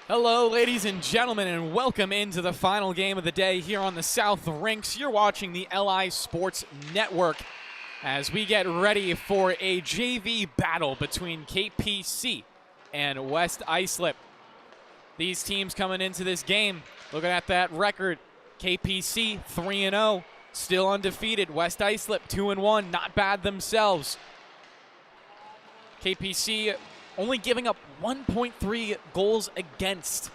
Hello, ladies and gentlemen, and welcome into the final game of the day here on the South Rinks. You're watching the LI Sports Network as we get ready for a JV battle between KPC and West Islip. These teams coming into this game, looking at that record, KPC 3-0, still undefeated. West Islip 2-1, not bad themselves. KPC only giving up 1.3 goals against.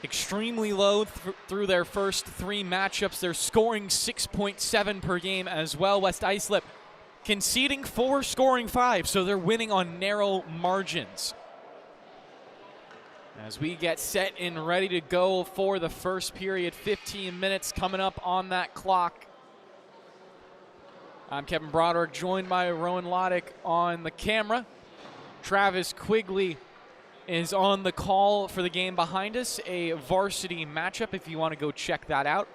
Extremely low through their first three matchups. They're scoring 6.7 per game as well. West Islip conceding 4, scoring 5, so they're winning on narrow margins. As we get set and ready to go for the first period, 15 minutes coming up on that clock. I'm Kevin Broderick, joined by Rowan Loddick on the camera. Travis Quigley is on the call for the game behind us, a varsity matchup if you want to go check that out.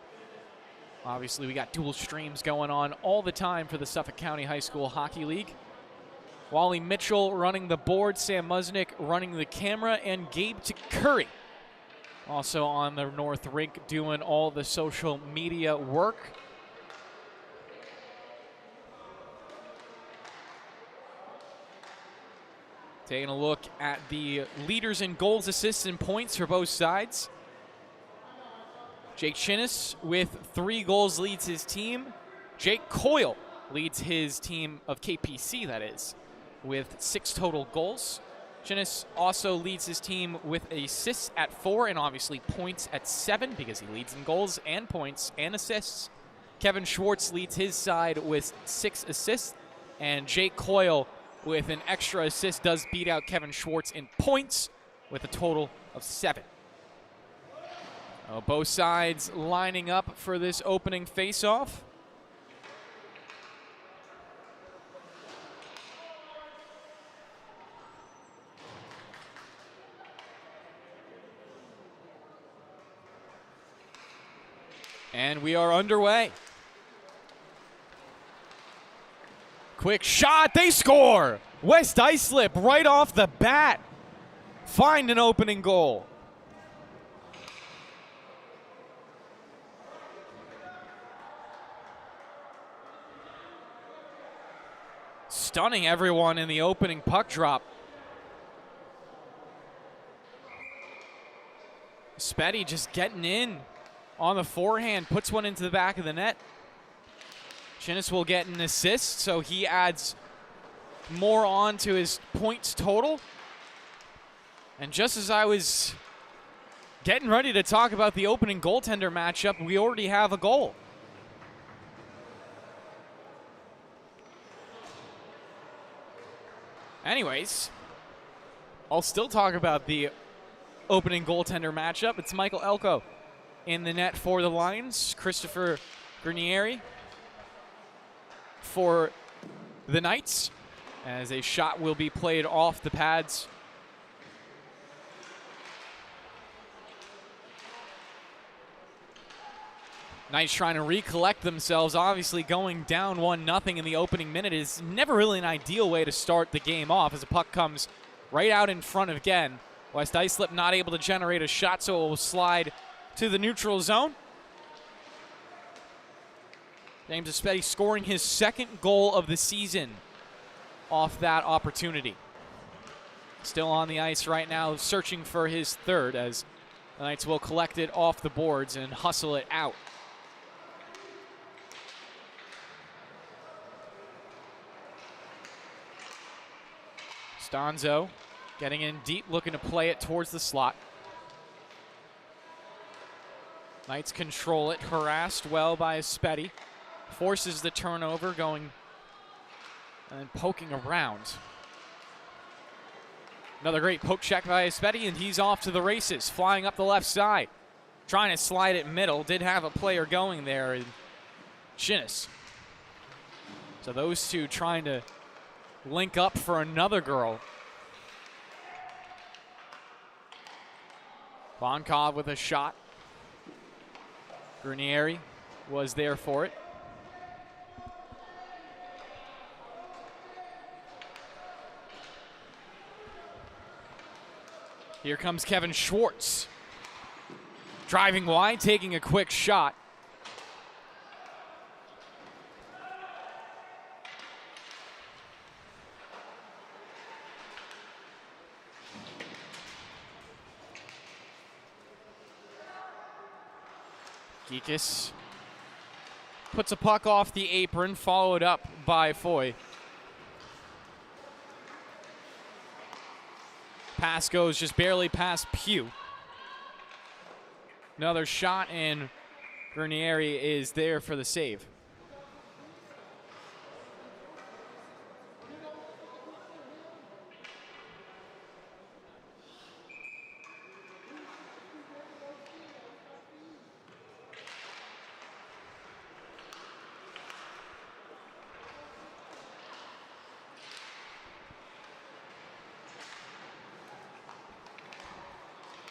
Obviously, we got dual streams going on all the time for the Suffolk County High School Hockey League. Wally Mitchell running the board, Sam Musnick running the camera, and Gabe Curry also on the North Rink doing all the social media work. Taking a look at the leaders in goals, assists, and points for both sides. Jake Chinnis with 3 goals leads his team. Jake Coyle leads his team of KPC, that is, with 6 total goals. Chinnis also leads his team with assists at 4 and obviously points at 7 because he leads in goals and points and assists. Kevin Schwartz leads his side with 6 assists, and Jake Coyle with an extra assist does beat out Kevin Schwartz in points with a total of 7. Both sides lining up for this opening face-off. And we are underway. Quick shot, they score! West Islip right off the bat find an opening goal. Stunning everyone in the opening puck drop. Spetty just getting in on the forehand, puts one into the back of the net. Chinnis will get an assist, so he adds more on to his points total. And just as I was getting ready to talk about the opening goaltender matchup, we already have a goal. Anyways, I'll still talk about the opening goaltender matchup. It's Michael Elko in the net for the Lions. Christopher Granieri for the Knights, as a shot will be played off the pads. Knights trying to recollect themselves. Obviously going down 1-0 in the opening minute is never really an ideal way to start the game off, as the puck comes right out in front again. West Islip not able to generate a shot, so it will slide to the neutral zone. James Espedi scoring his 2nd goal of the season off that opportunity. Still on the ice right now, searching for his 3rd, as the Knights will collect it off the boards and hustle it out. Stanzo getting in deep, looking to play it towards the slot. Knights control it, harassed well by Espedi. Forces the turnover, going and poking around. Another great poke check by Espedi, and he's off to the races, flying up the left side. Trying to slide it middle, did have a player going there in Chinnis. So those two trying to link up for another girl. Vonkov with a shot. Granieri was there for it. Here comes Kevin Schwartz. Driving wide, taking a quick shot. Geekus puts a puck off the apron, followed up by Foy. Pass goes just barely past Pugh. Another shot, and Bernieri is there for the save.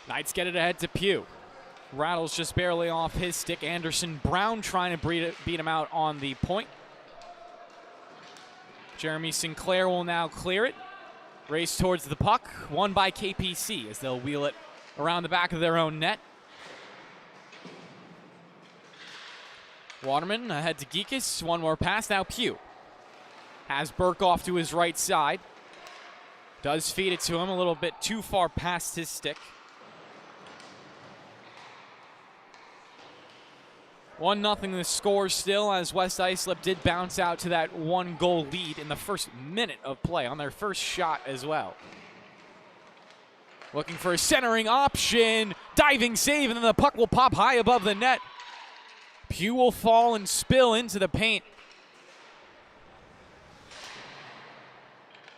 Knights get it ahead to Pugh. Rattles just barely off his stick. Anderson Brown trying to beat him out on the point. Jeremy Sinclair will now clear it. Race towards the puck, won by KPC as they'll wheel it around the back of their own net. Waterman ahead to Geekus. One more pass, now Pugh. Has Burke off to his right side. Does feed it to him a little bit too far past his stick. 1-0 the score still, as West Islip did bounce out to that 1-goal lead in the first minute of play on their first shot as well. Looking for a centering option, diving save, and then the puck will pop high above the net. Pugh will fall and spill into the paint.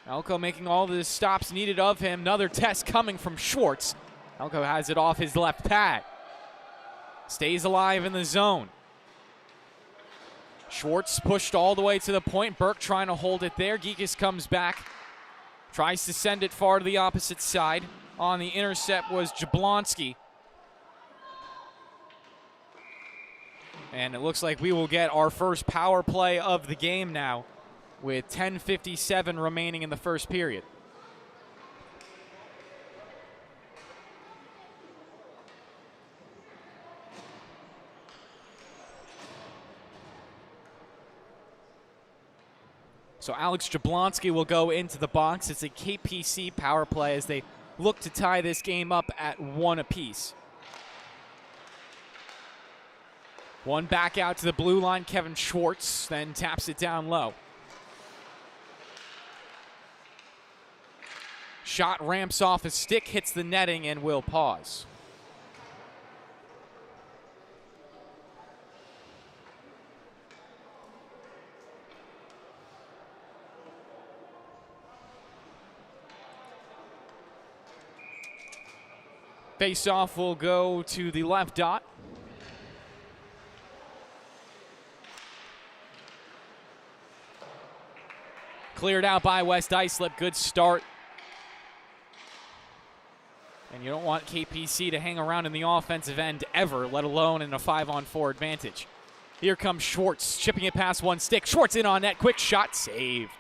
Elko making all the stops needed of him. Another test coming from Schwartz. Elko has it off his left pad. Stays alive in the zone. Schwartz pushed all the way to the point. Burke trying to hold it there. Geekus comes back. Tries to send it far to the opposite side. On the intercept was Jablonski. And it looks like we will get our first power play of the game now, with 10:57 remaining in the first period. So Alex Jablonski will go into the box. It's a KPC power play as they look to tie this game up at 1 apiece. One back out to the blue line. Kevin Schwartz then taps it down low. Shot ramps off a stick, hits the netting, and will pause. Face-off will go to the left dot. Cleared out by West Islip. Good start. And you don't want KPC to hang around in the offensive end ever, let alone in a 5-on-4 advantage. Here comes Schwartz, chipping it past one stick. Schwartz in on net. Quick shot, saved.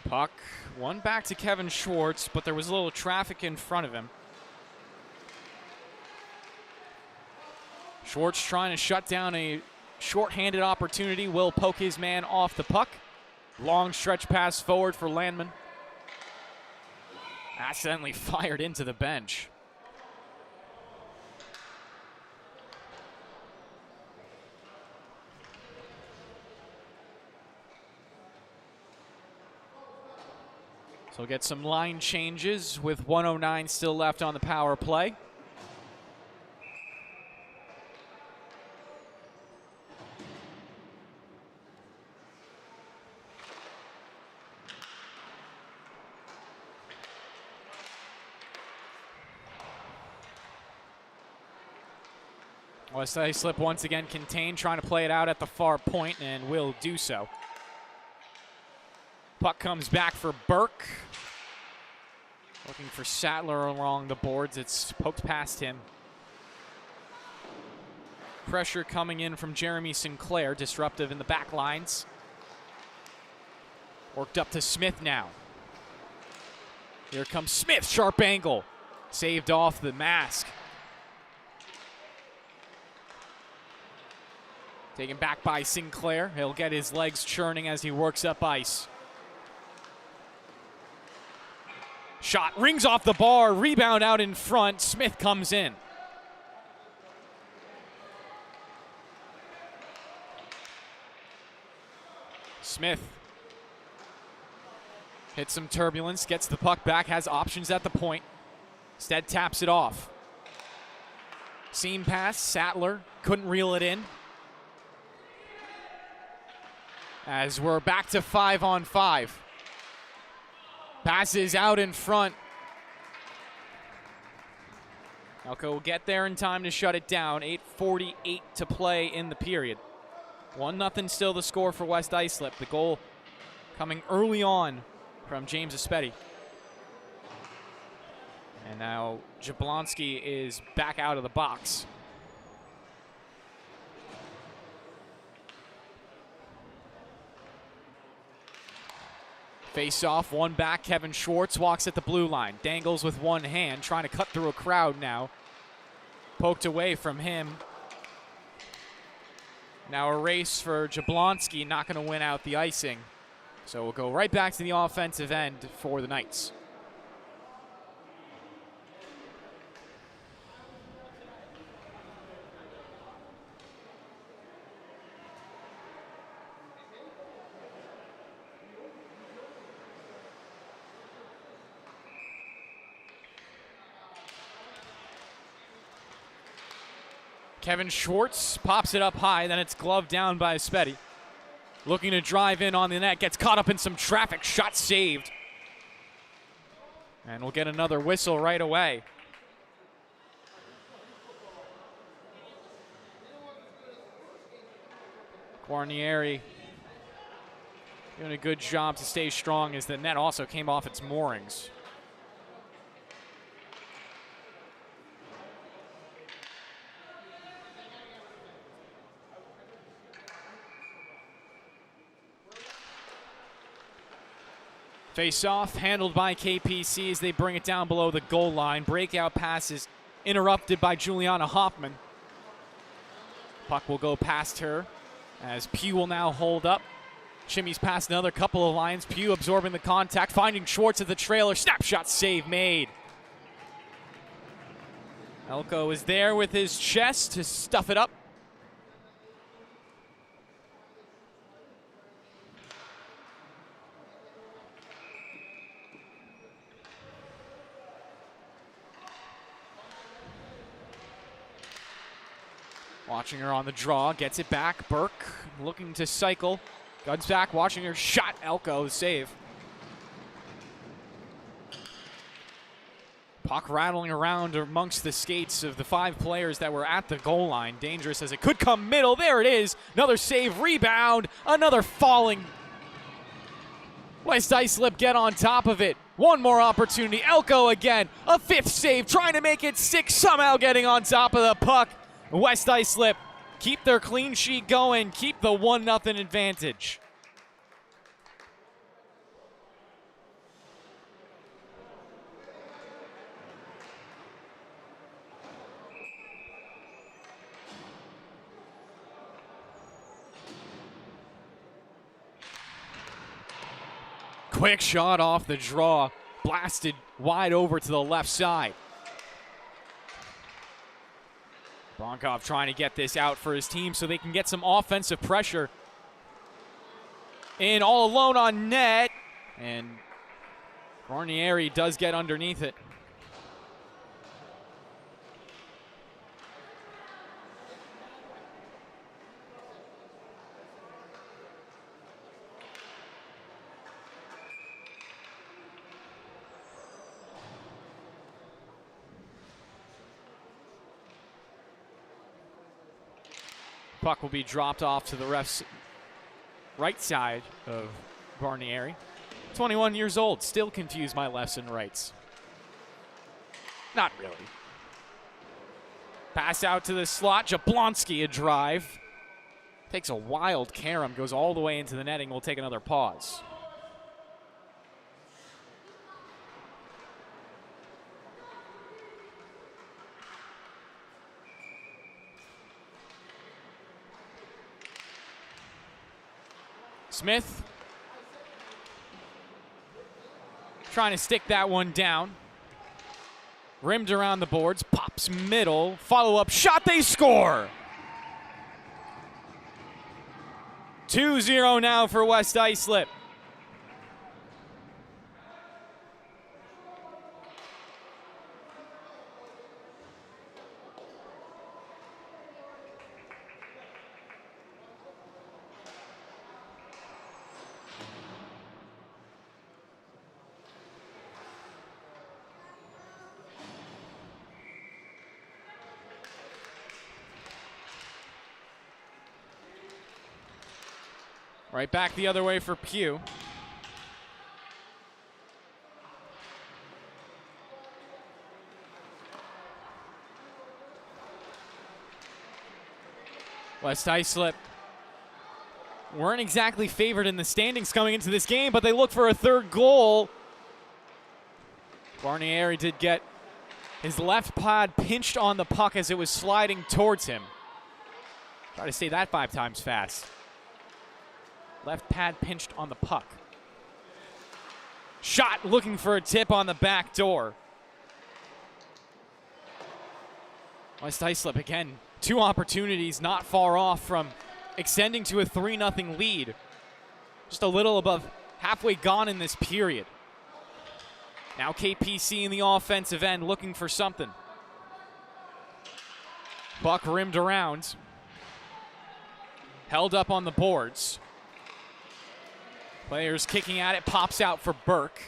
Puck, one back to Kevin Schwartz, but there was a little traffic in front of him. Schwartz trying to shut down a short-handed opportunity. Will poke his man off the puck. Long stretch pass forward for Landman. Accidentally fired into the bench. So we'll get some line changes with 1:09 still left on the power play. West Islip once again contained, trying to play it out at the far point, and will do so. Puck comes back for Burke. Looking for Sattler along the boards. It's poked past him. Pressure coming in from Jeremy Sinclair, disruptive in the back lines. Worked up to Smith now. Here comes Smith, sharp angle. Saved off the mask. Taken back by Sinclair. He'll get his legs churning as he works up ice. Shot rings off the bar, rebound out in front. Smith comes in. Smith hits some turbulence, gets the puck back, has options at the point. Instead taps it off. Seam pass, Sattler couldn't reel it in. As we're back to 5-on-5. Passes out in front. Elko will get there in time to shut it down. 8:48 to play in the period. 1-0 still the score for West Islip. The goal coming early on from James Espetti. And now Jablonski is back out of the box. Face off, one back. Kevin Schwartz walks at the blue line. Dangles with one hand, trying to cut through a crowd now. Poked away from him. Now a race for Jablonski, not going to win out the icing. So we'll go right back to the offensive end for the Knights. Kevin Schwartz pops it up high, then it's gloved down by Espetti. Looking to drive in on the net, gets caught up in some traffic, shot saved. And we'll get another whistle right away. Guarnieri doing a good job to stay strong as the net also came off its moorings. Face off, handled by KPC as they bring it down below the goal line. Breakout passes interrupted by Juliana Hoffman. Puck will go past her as Pugh will now hold up. Chimmy's past another couple of lines. Pugh absorbing the contact, finding Schwartz at the trailer. Snapshot save made. Elko is there with his chest to stuff it up. Watching her on the draw, gets it back. Burke looking to cycle. Guns back, watching her shot. Elko save. Puck rattling around amongst the skates of the 5 players that were at the goal line. Dangerous as it could come middle. There it is. Another save, rebound. Another falling. West Islip get on top of it. One more opportunity. Elko again. A 5th save, trying to make it 6. Somehow getting on top of the puck. West Islip keep their clean sheet going, keep the 1-0 advantage. Quick shot off the draw, blasted wide over to the left side. Bronkov trying to get this out for his team so they can get some offensive pressure. In all alone on net. And Guarnieri does get underneath it. Puck will be dropped off to the ref's right side of Guarnieri. 21 years old, still confused my lefts and rights. Not really. Pass out to the slot. Jablonski, a drive. Takes a wild carom, goes all the way into the netting. We'll take another pause. Smith trying to stick that one down. Rimmed around the boards, pops middle, follow-up shot, they score! 2-0 now for West Islip. Right back the other way for Pugh. West Islip weren't exactly favored in the standings coming into this game, but they look for a third goal. Barnieri did get his left pad pinched on the puck as it was sliding towards him. Try to say that 5 times fast. Left pad pinched on the puck. Shot looking for a tip on the back door. West Islip again, 2 opportunities not far off from extending to a 3-0 lead. Just a little above halfway gone in this period. Now KPC in the offensive end looking for something. Buck rimmed around. Held up on the boards. Players kicking at it, pops out for Burke.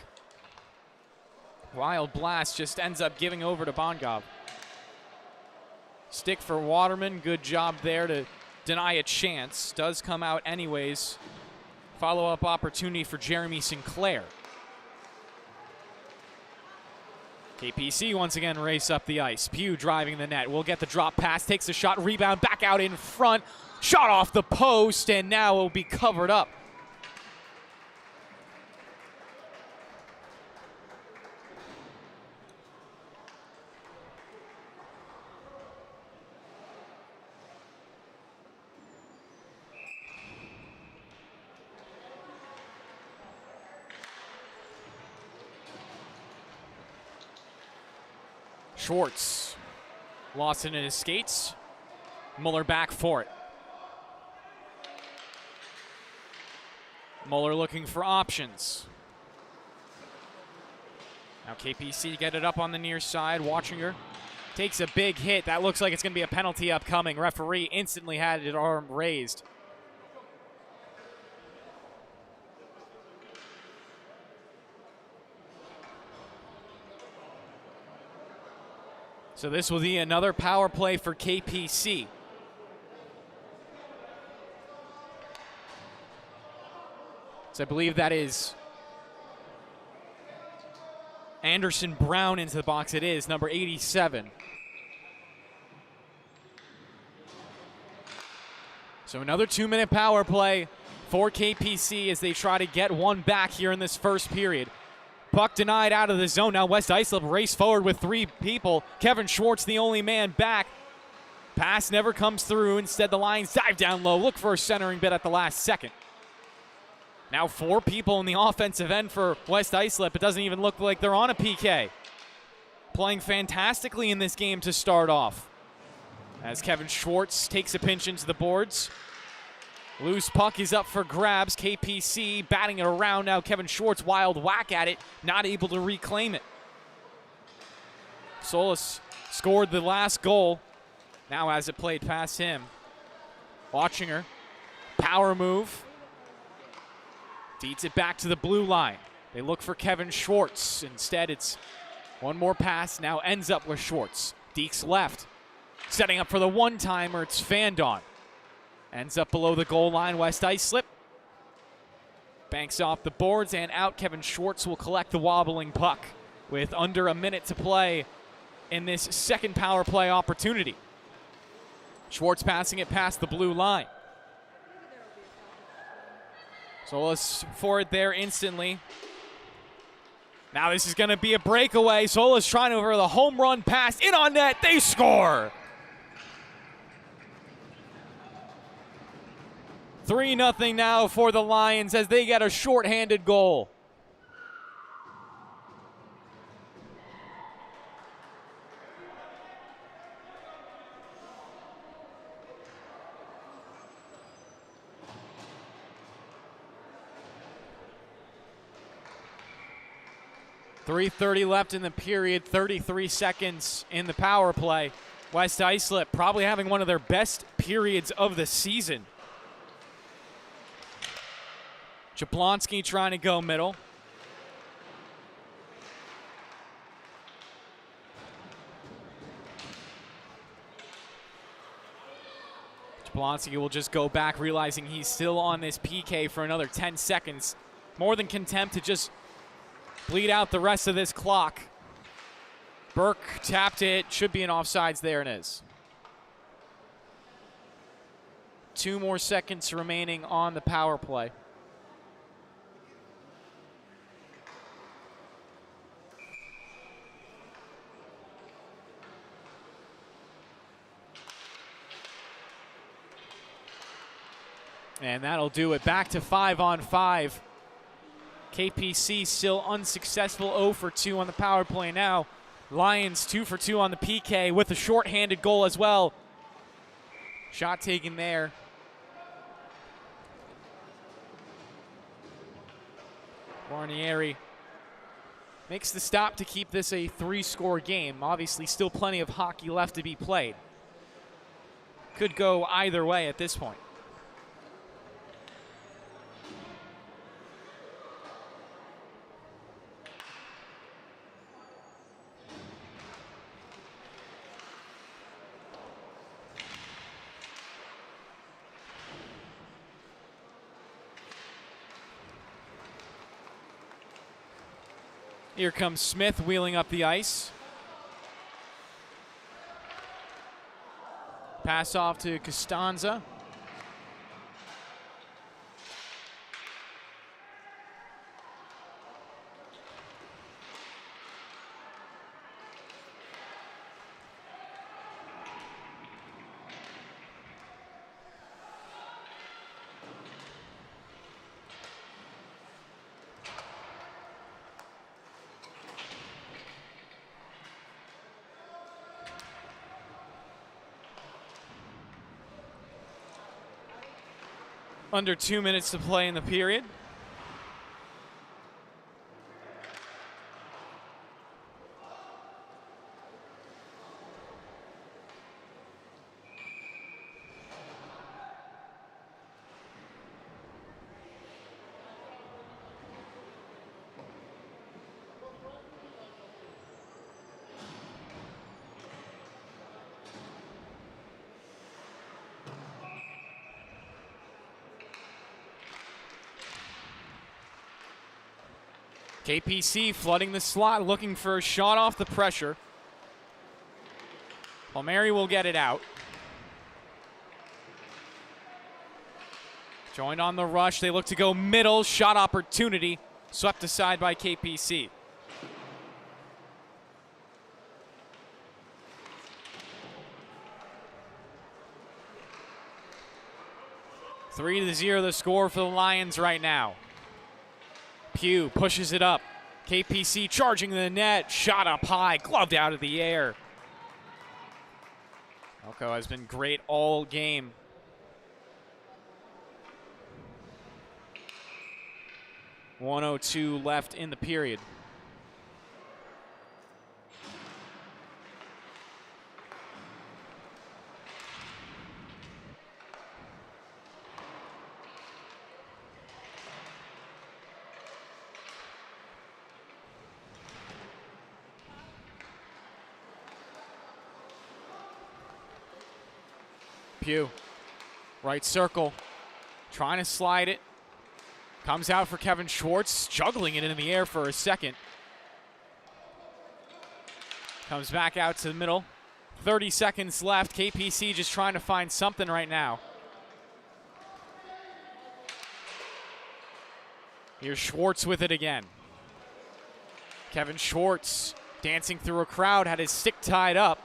Wild blast just ends up giving over to Bongov. Stick for Waterman, good job there to deny a chance. Does come out anyways. Follow-up opportunity for Jeremy Sinclair. KPC once again race up the ice. Pugh driving the net. Will get the drop pass, takes a shot, rebound, back out in front. Shot off the post, and now it will be covered up. Schwartz lost it in his skates. Muller back for it. Muller looking for options. Now KPC get it up on the near side. Watchinger takes a big hit. That looks like it's going to be a penalty upcoming. Referee instantly had his arm raised. So this will be another power play for KPC. So I believe that is Anderson Brown into the box. It is number 87. So another 2-minute power play for KPC as they try to get one back here in this first period. Puck denied out of the zone. Now West Islip race forward with 3 people. Kevin Schwartz, the only man back. Pass never comes through. Instead, the Lions dive down low. Look for a centering bit at the last second. Now 4 people in the offensive end for West Islip. It doesn't even look like they're on a PK. Playing fantastically in this game to start off. As Kevin Schwartz takes a pinch into the boards. Loose puck is up for grabs. KPC batting it around now. Kevin Schwartz, wild whack at it, not able to reclaim it. Solis scored the last goal. Now as it played past him. Watchinger, power move. Feeds it back to the blue line. They look for Kevin Schwartz. Instead, it's one more pass. Now ends up with Schwartz. Deeks left. Setting up for the one-timer. It's Fandon. Ends up below the goal line. West Islip banks off the boards and out. Kevin Schwartz will collect the wobbling puck with under a minute to play in this second power play opportunity. Schwartz passing it past the blue line. Solis forward there instantly. Now this is going to be a breakaway. Solis trying over the home run pass. In on net. They score. 3-0 now for the Lions as they get a shorthanded goal. .330 left in the period, 33 seconds in the power play. West Islip probably having one of their best periods of the season. Jablonski trying to go middle. Jablonski will just go back, realizing he's still on this PK for another 10 seconds. More than content to just bleed out the rest of this clock. Burke tapped it. Should be an offsides. There it is. 2 more seconds remaining on the power play. And that'll do it. Back to 5-on-5. KPC still unsuccessful, 0 for 2 on the power play now. Lions 2 for 2 on the PK with a shorthanded goal as well. Shot taken there. Guarnieri makes the stop to keep this a 3-score game. Obviously still plenty of hockey left to be played. Could go either way at this point. Here comes Smith wheeling up the ice. Pass off to Costanza. Under 2 minutes to play in the period. KPC flooding the slot, looking for a shot off the pressure. Palmieri will get it out. Joined on the rush. They look to go middle. Shot opportunity. Swept aside by KPC. Three to 0 the score for the Lions right now. Pugh pushes it up. KPC charging the net. Shot up high. Gloved out of the air. Elko has been great all game. .102 left in the period. Pugh, right circle, trying to slide it. Comes out for Kevin Schwartz, juggling it in the air for a second. Comes back out to the middle. 30 seconds left. KPC just trying to find something right now. Here's Schwartz with it again. Kevin Schwartz dancing through a crowd, had his stick tied up.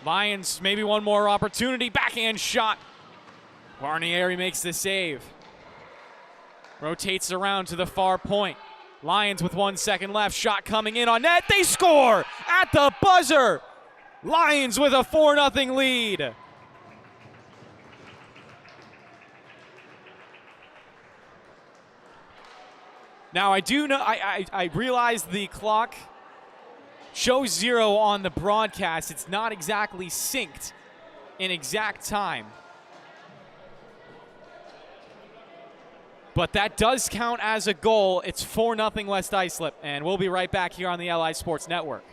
Lions, maybe one more opportunity. Backhand shot. Guarnieri makes the save. Rotates around to the far point. Lions with 1 second left. Shot coming in on net. They score at the buzzer. Lions with a 4-0 lead. Now I do know, I realize the clock shows 0 on the broadcast. It's not exactly synced in exact time. But that does count as a goal. It's 4-0 West Islip, and we'll be right back here on the LI Sports Network.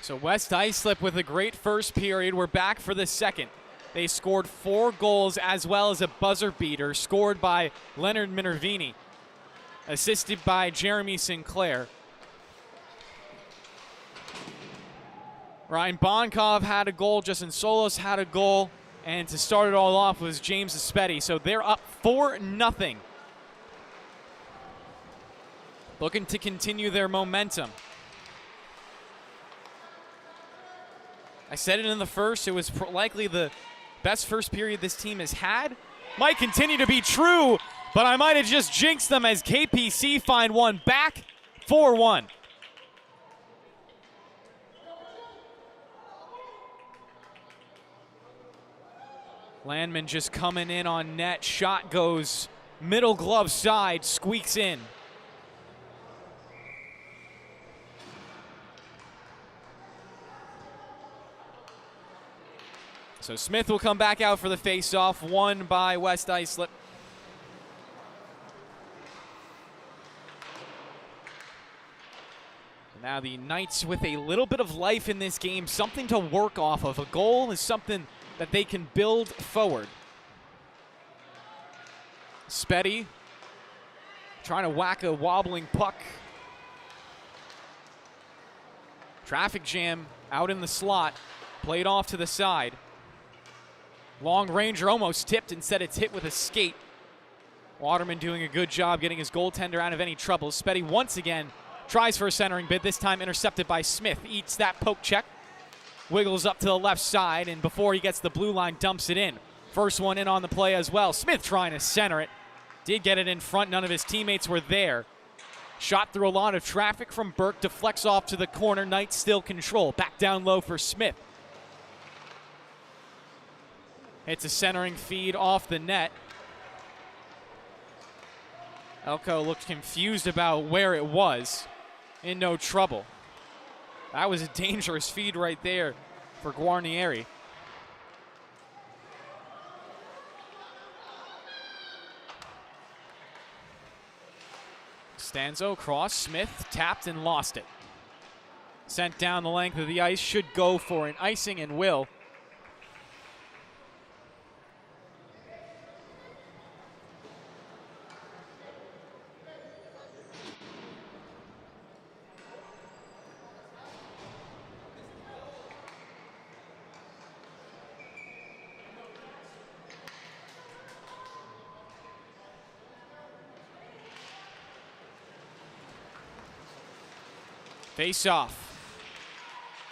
So West Islip with a great first period. We're back for the second. They scored 4 goals as well as a buzzer beater scored by Leonard Minervini, assisted by Jeremy Sinclair. Ryan Bonkov had a goal, Justin Solos had a goal, and to start it all off was James Espetti. So they're up 4-0. Looking to continue their momentum. I said it in the first, it was likely the best first period this team has had. Might continue to be true, but I might have just jinxed them as KPC find one back, 4-1. Landman just coming in on net. Shot goes middle glove side, squeaks in. So Smith will come back out for the face-off, won by West Islip. Now the Knights with a little bit of life in this game, something to work off of. A goal is something that they can build forward. Spetty trying to whack a wobbling puck. Traffic jam out in the slot, played off to the side. Long ranger almost tipped, instead it's hit with a skate. Waterman doing a good job getting his goaltender out of any trouble. Spetty once again tries for a centering bid, this time intercepted by Smith. Eats that poke check, wiggles up to the left side, and before he gets the blue line, dumps it in. First one in on the play as well. Smith trying to center it. Did get it in front, none of his teammates were there. Shot through a lot of traffic from Burke, deflects off to the corner. Knights still control. Back down low for Smith. It's a centering feed off the net. Elko looked confused about where it was. In no trouble. That was a dangerous feed right there for Guarnieri. Stanzo cross, Smith tapped and lost it. Sent down the length of the ice, should go for an icing and will. Face off.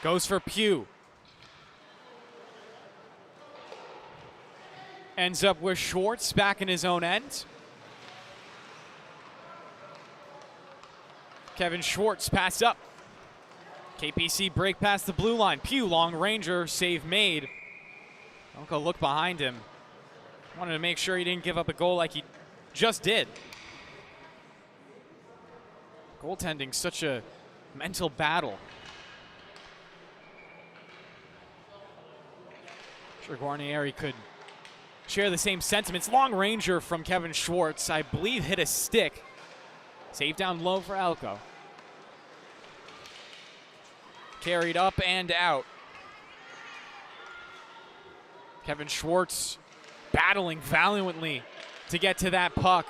Goes for Pugh. Ends up with Schwartz back in his own end. Kevin Schwartz pass up. KPC break past the blue line. Pugh, long ranger, save made. Don't go look behind him. Wanted to make sure he didn't give up a goal like he just did. Goaltending, such a mental battle. Sure, Guarnieri could share the same sentiments. Long ranger from Kevin Schwartz, I believe, hit a stick. Save down low for Elko. Carried up and out. Kevin Schwartz battling valiantly to get to that puck.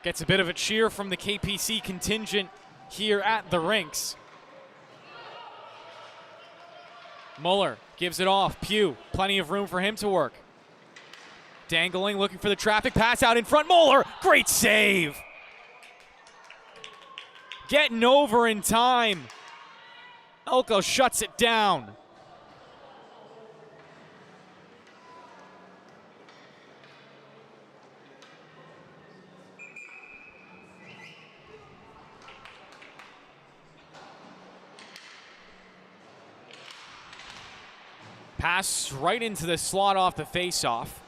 Gets a bit of a cheer from the KPC contingent here at the rinks. Muller gives it off. Pugh, plenty of room for him to work. Dangling, looking for the traffic pass out in front. Muller, great save. Getting over in time. Elko shuts it down. Pass right into the slot off the face-off.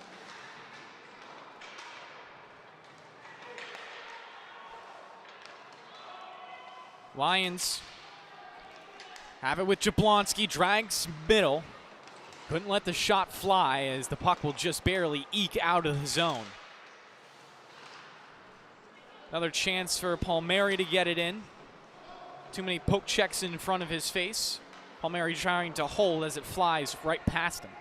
Lions have it with Jablonski, drags middle. Couldn't let the shot fly as the puck will just barely eke out of the zone. Another chance for Palmieri to get it in. Too many poke checks in front of his face. Palmieri trying to hold as it flies right past him.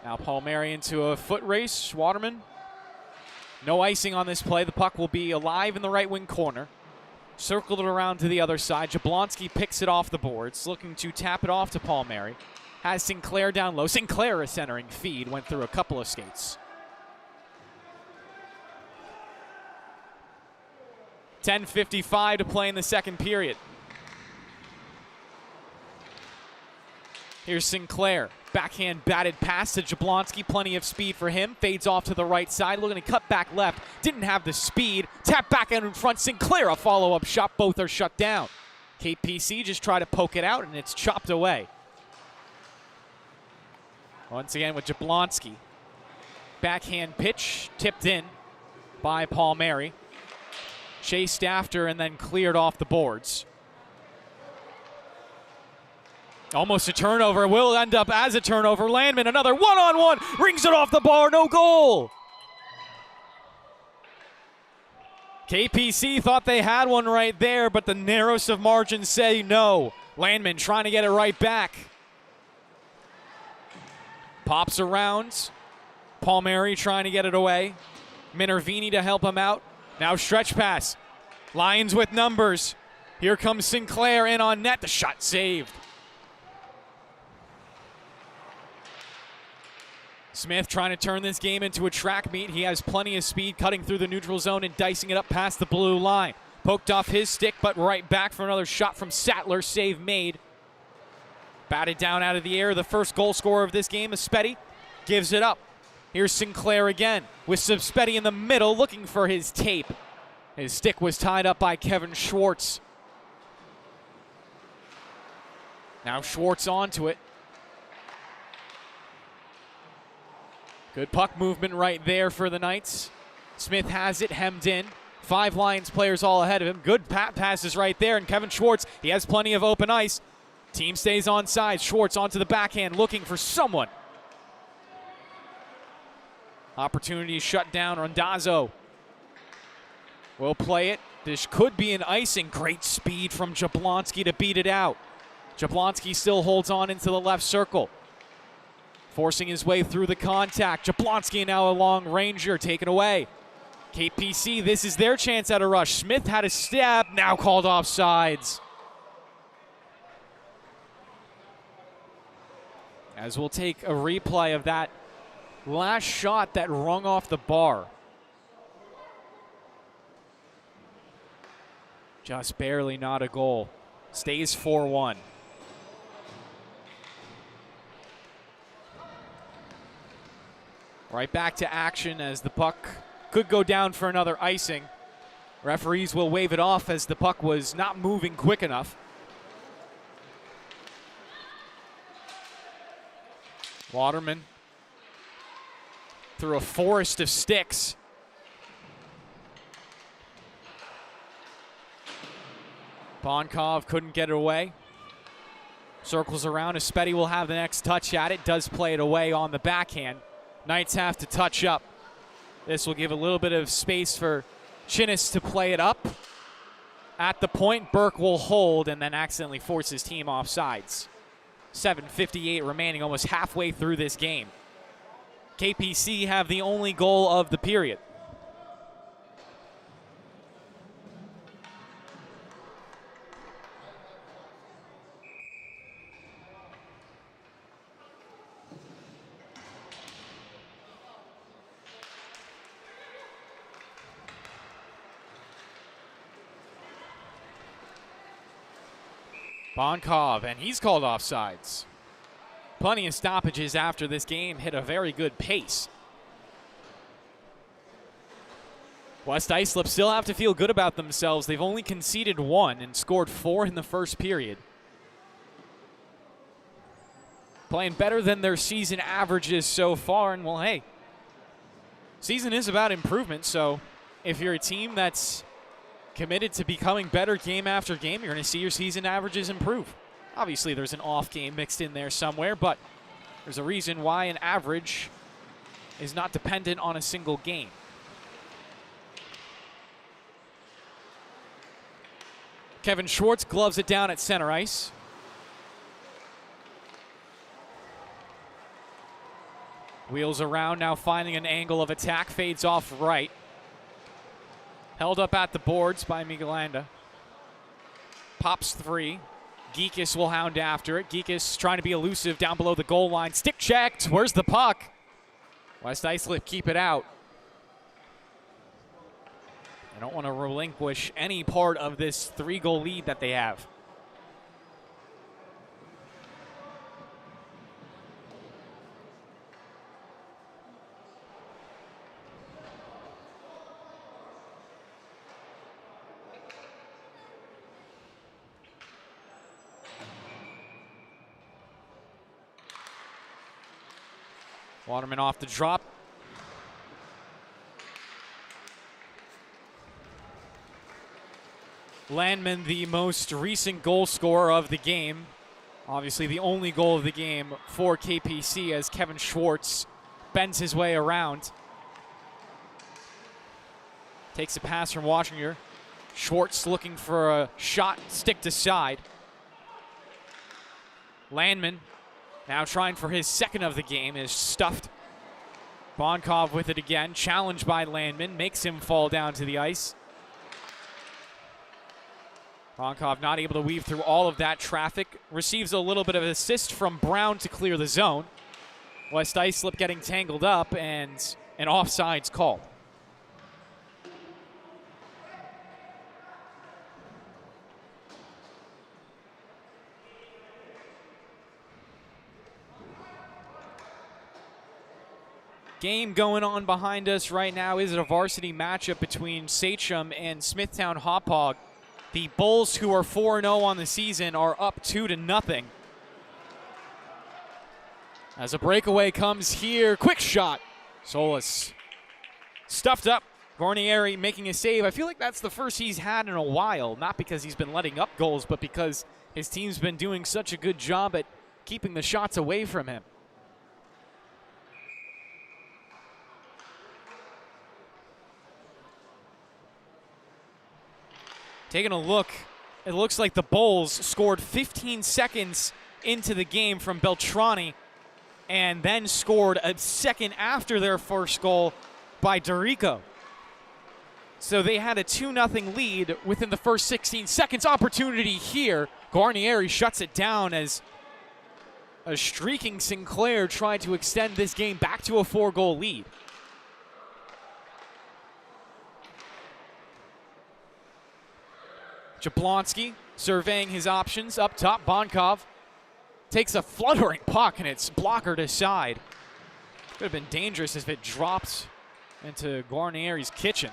Now Palmieri into a foot race. Waterman. No icing on this play. The puck will be alive in the right wing corner. Circled it around to the other side. Jablonski picks it off the boards, looking to tap it off to Palmieri. Has Sinclair down low. Sinclair, a centering feed, went through a couple of skates. 10:55 to play in the second period. Here's Sinclair. Backhand batted pass to Jablonski. Plenty of speed for him. Fades off to the right side. Looking to cut back left. Didn't have the speed. Tap back out in front. Sinclair, a follow-up shot. Both are shut down. KPC just try to poke it out, and it's chopped away. Once again with Jablonski. Backhand pitch. Tipped in by Palmieri. Chased after and then cleared off the boards. Almost a turnover. Will end up as a turnover. Landman, another one-on-one. Rings it off the bar. No goal. KPC thought they had one right there, but the narrowest of margins say no. Landman trying to get it right back. Pops around. Palmieri trying to get it away. Minervini to help him out. Now stretch pass. Lions with numbers. Here comes Sinclair in on net. The shot saved. Smith trying to turn this game into a track meet. He has plenty of speed, cutting through the neutral zone and dicing it up past the blue line. Poked off his stick, but right back for another shot from Sattler. Save made. Batted down out of the air. The first goal scorer of this game, Aspetti, gives it up. Here's Sinclair again with Subspetti in the middle looking for his tape. His stick was tied up by Kevin Schwartz. Now Schwartz onto it. Good puck movement right there for the Knights. Smith has it hemmed in. 5 Lions players all ahead of him. Good passes right there, and Kevin Schwartz, he has plenty of open ice. Team stays on side. Schwartz onto the backhand looking for someone. Opportunity shut down. Randazzo will play it. This could be an icing. Great speed from Jablonski to beat it out. Jablonski still holds on into the left circle. Forcing his way through the contact. Jablonski now a long ranger taken away. KPC, this is their chance at a rush. Smith had a stab, now called offsides. As we'll take a replay of that last shot that rung off the bar. Just barely not a goal. Stays 4-1. Right back to action as the puck could go down for another icing. Referees will wave it off as the puck was not moving quick enough. Waterman through a forest of sticks. Bonkov couldn't get it away. Circles around. Espetti will have the next touch at it. Does play it away on the backhand. Knights have to touch up. This will give a little bit of space for Chinnis to play it up. At the point, Burke will hold and then accidentally force his team offsides. 7:58 remaining, almost halfway through this game. KPC have the only goal of the period. Bonkov, and he's called offsides. Plenty of stoppages after this game, hit a very good pace. West Islip still have to feel good about themselves. They've only conceded 1 and scored 4 in the first period. Playing better than their season averages so far, and well, hey, season is about improvement, so if you're a team that's committed to becoming better game after game, you're going to see your season averages improve. Obviously, there's an off game mixed in there somewhere, but there's a reason why an average is not dependent on a single game. Kevin Schwartz gloves it down at center ice. Wheels around, now finding an angle of attack, fades off right. Held up at the boards by Miguelanda. Pops 3. Geekus will hound after it. Geekus trying to be elusive down below the goal line. Stick checked. Where's the puck? West Islip keep it out. They don't want to relinquish any part of this 3-goal lead that they have. Waterman off the drop. Landman, the most recent goal scorer of the game. Obviously the only goal of the game for KPC as Kevin Schwartz bends his way around. Takes a pass from Washinger. Schwartz looking for a shot, stick to side. Landman now trying for his second of the game, is stuffed. Bonkov with it again, challenged by Landman, makes him fall down to the ice. Bonkov not able to weave through all of that traffic, receives a little bit of assist from Brown to clear the zone. West Islip getting tangled up and an offsides call. Game going on behind us right now. Is it a varsity matchup between Sachem and Smithtown Hauppauge? The Bulls, who are 4-0 on the season, are up 2-0. As a breakaway comes here, quick shot. Solis stuffed up. Guarnieri making a save. I feel like that's the first he's had in a while, not because he's been letting up goals, but because his team's been doing such a good job at keeping the shots away from him. Taking a look, it looks like the Bulls scored 15 seconds into the game from Beltrani and then scored a second after their first goal by Dorico. So they had a 2-0 lead within the first 16 seconds. Opportunity here. Guarnieri shuts it down as a streaking Sinclair tried to extend this game back to a 4-goal lead. Jablonski surveying his options up top. Bonkov takes a fluttering puck and it's blockered aside. Could have been dangerous if it dropped into Guarnieri's kitchen.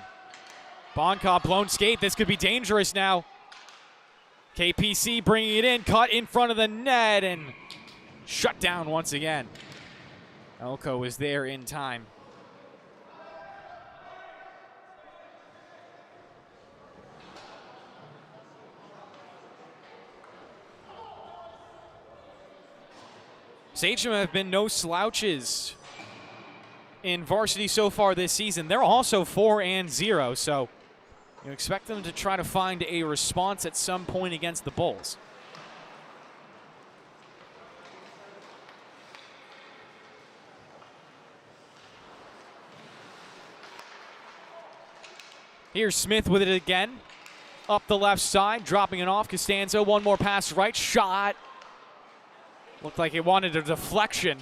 Bonkov blown skate. This could be dangerous now. KPC bringing it in, cut in front of the net and shut down once again. Elko was there in time. Sachem have been no slouches in varsity so far this season. They're also 4-0, so you expect them to try to find a response at some point against the Bulls. Here's Smith with it again. Up the left side, dropping it off. Costanzo, one more pass right. Shot. Looked like it wanted a deflection.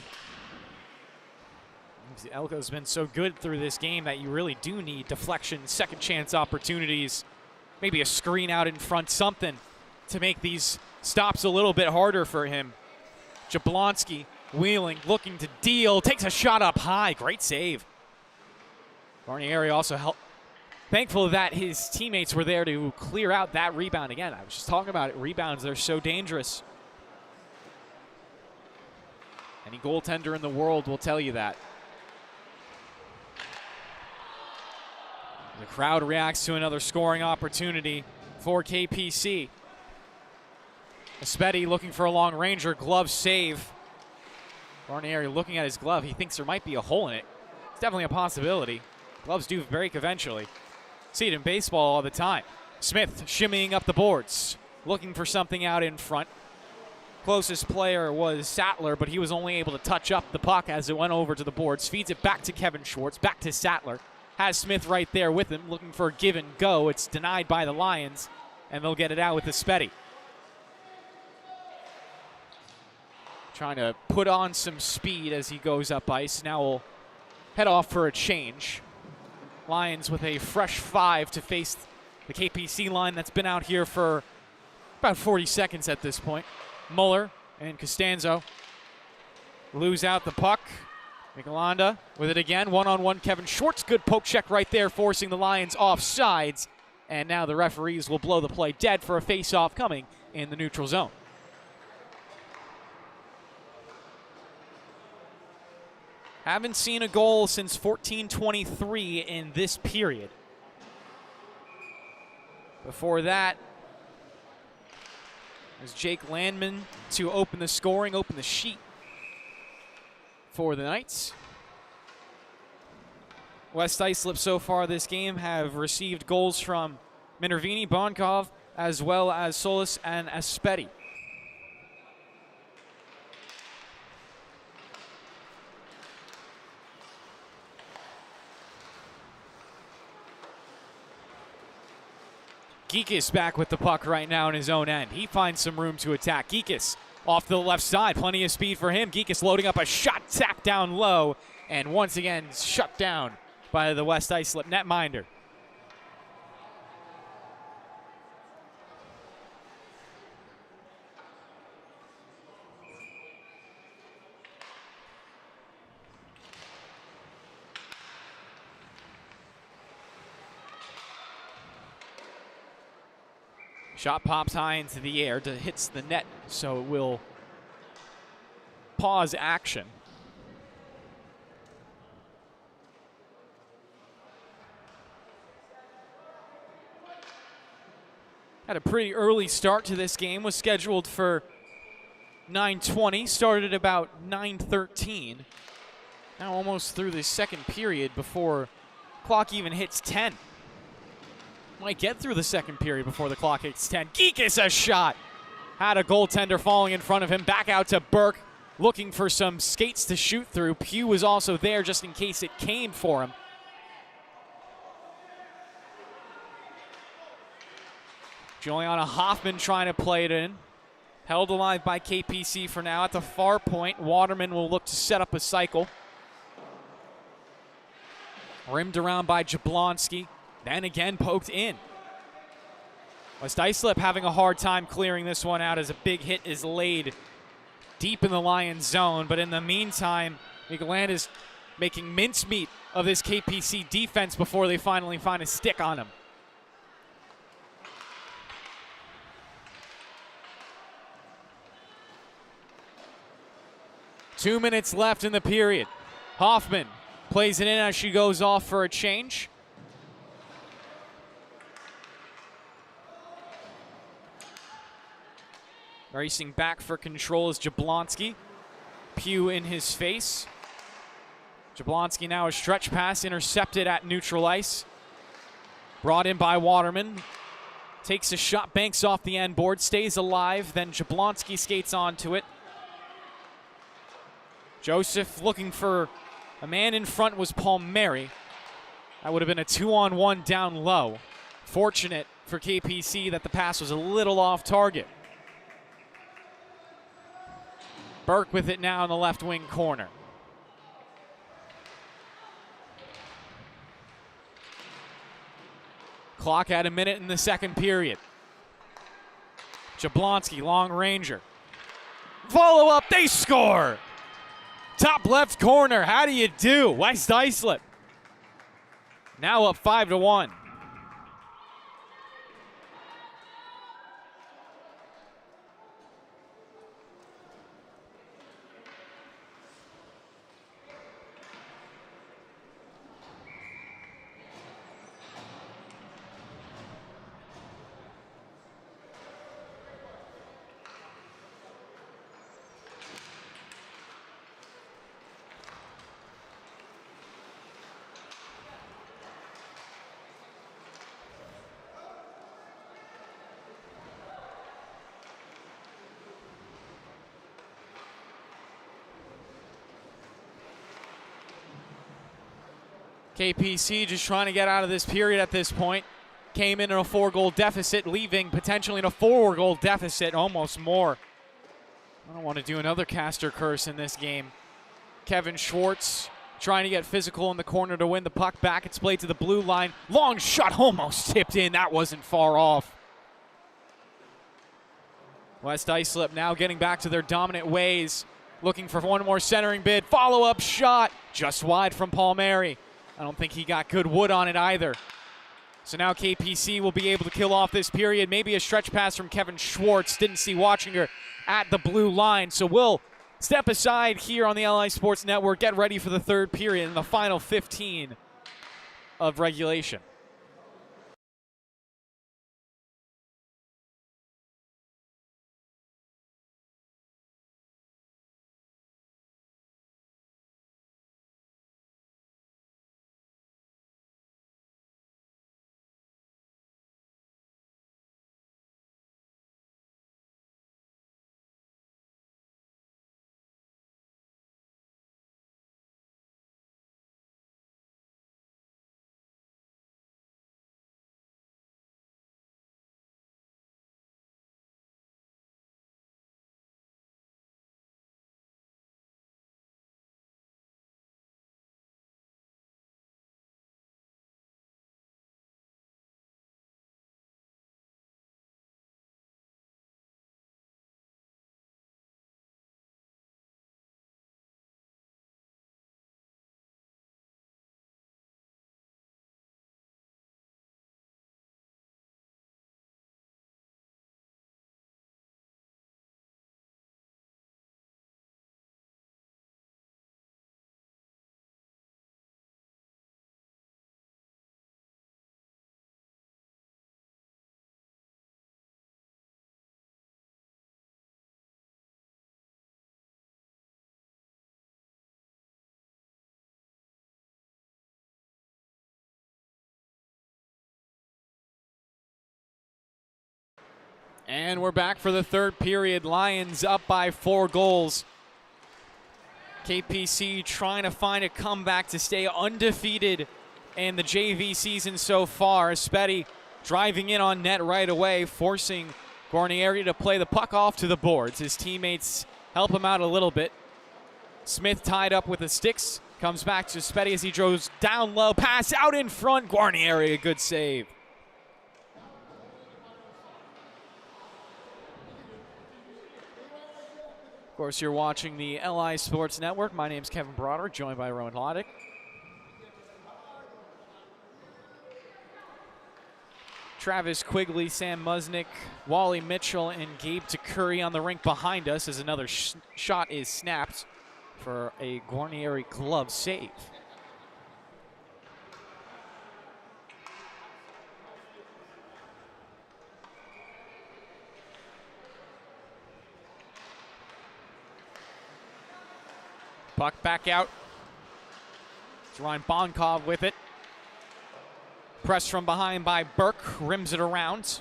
Elko's been so good through this game that you really do need deflections, second chance opportunities, maybe a screen out in front, something to make these stops a little bit harder for him. Jablonski wheeling, looking to deal, takes a shot up high. Great save. Guarnieri also helped. Thankful that his teammates were there to clear out that rebound. Again, I was just talking about it. Rebounds, they're so dangerous. Any goaltender in the world will tell you that. The crowd reacts to another scoring opportunity for KPC. Espetti looking for a long ranger, glove save. Guarnieri looking at his glove. He thinks there might be a hole in it. It's definitely a possibility. Gloves do break eventually. See it in baseball all the time. Smith shimmying up the boards, looking for something out in front. Closest player was Sattler, but he was only able to touch up the puck as it went over to the boards. Feeds it back to Kevin Schwartz, back to Sattler. Has Smith right there with him, looking for a give and go. It's denied by the Lions, and they'll get it out with Espetti. Trying to put on some speed as he goes up ice. Now we'll head off for a change. Lions with a fresh 5 to face the KPC line that's been out here for about 40 seconds at this point. Muller and Costanzo lose out the puck. Michelanda with it again. One-on-one Kevin Schwartz. Good poke check right there, forcing the Lions off sides. And now the referees will blow the play dead for a face-off coming in the neutral zone. Haven't seen a goal since 14:23 in this period. Before that, it was Jake Landman to open the scoring, open the sheet for the Knights. West Islip so far this game have received goals from Minervini, Bonkov, as well as Solis and Espetti. Geekus back with the puck right now in his own end. He finds some room to attack. Geekus off the left side. Plenty of speed for him. Geekus loading up a shot, tapped down low, and once again shut down by the West Islip netminder. Shot pops high into the air, hits the net, so it will pause action. Had a pretty early start to this game, was scheduled for 9:20, started at about 9:13. Now almost through the second period before clock even hits 10. Might get through the second period before the clock hits 10. Geekus a shot. Had a goaltender falling in front of him. Back out to Burke, looking for some skates to shoot through. Pugh was also there just in case it came for him. Juliana Hoffman trying to play it in. Held alive by KPC for now at the far point. Waterman will look to set up a cycle. Rimmed around by Jablonski. Then again poked in. West Islip having a hard time clearing this one out as a big hit is laid deep in the Lions zone. But in the meantime, Migueland is making mincemeat of this KPC defense before they finally find a stick on him. Two minutes left in the period. Hoffman plays it in as she goes off for a change. Racing back for control is Jablonski. Pugh in his face. Jablonski now a stretch pass intercepted at neutral ice. Brought in by Waterman. Takes a shot, banks off the end board, stays alive, then Jablonski skates onto it. Joseph looking for a man in front was Palmieri. That would have been a 2-on-1 down low. Fortunate for KPC that the pass was a little off target. Burke with it now in the left wing corner. Clock at a minute in the second period. Jablonski, long ranger. Follow up, they score! Top left corner, how do you do? West Islip now up 5-1. KPC just trying to get out of this period at this point. Came in a 4-goal deficit, leaving potentially in a 4-goal deficit, almost more. I don't want to do another caster curse in this game. Kevin Schwartz trying to get physical in the corner to win the puck back. It's played to the blue line. Long shot, almost tipped in. That wasn't far off. West Islip now getting back to their dominant ways. Looking for one more centering bid. Follow-up shot, just wide from Palmieri. I don't think he got good wood on it either. So now KPC will be able to kill off this period. Maybe a stretch pass from Kevin Schwartz. Didn't see Watchinger at the blue line. So we'll step aside here on the LI Sports Network. Get ready for the third period and the final 15 of regulation. And we're back for the third period. Lions up by 4 goals. KPC trying to find a comeback to stay undefeated in the JV season so far. Spetty driving in on net right away, forcing Guarnieri to play the puck off to the boards. His teammates help him out a little bit. Smith tied up with the sticks. Comes back to Spetty as he goes down low. Pass out in front. Guarnieri, a good save. Of course, you're watching the LI Sports Network. My name's Kevin Broderick, joined by Rowan Hoddick. Travis Quigley, Sam Musnick, Wally Mitchell, and Gabe Takuri on the rink behind us as another shot is snapped for a Guarnieri glove save. Puck back out. It's Ryan Bonkov with it. Pressed from behind by Burke, rims it around.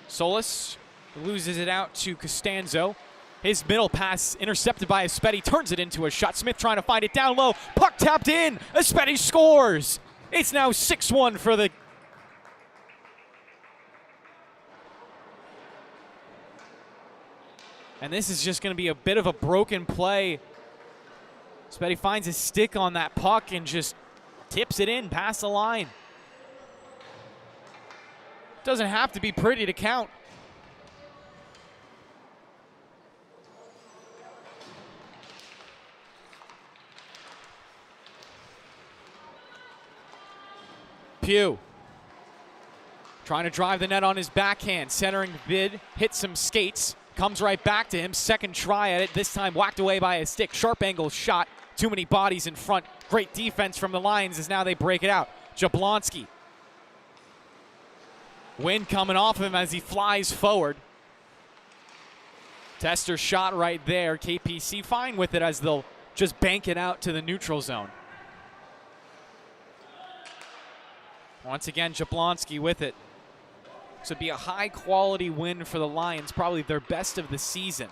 Solis loses it out to Costanzo. His middle pass intercepted by Espetti, turns it into a shot. Smith trying to find it down low. Puck tapped in. Espetti scores. It's now 6-1 for the... And this is just going to be a bit of a broken play. Espetti finds his stick on that puck and just tips it in past the line. Doesn't have to be pretty to count. Pugh trying to drive the net on his backhand. Centering bid, hits some skates, comes right back to him. Second try at it, this time whacked away by a stick. Sharp angle shot, too many bodies in front. Great defense from the Lions as now they break it out. Jablonski. Wind coming off of him as he flies forward. Tester shot right there. KPC fine with it as they'll just bank it out to the neutral zone. Once again, Jablonski with it. This would be a high-quality win for the Lions, probably their best of the season,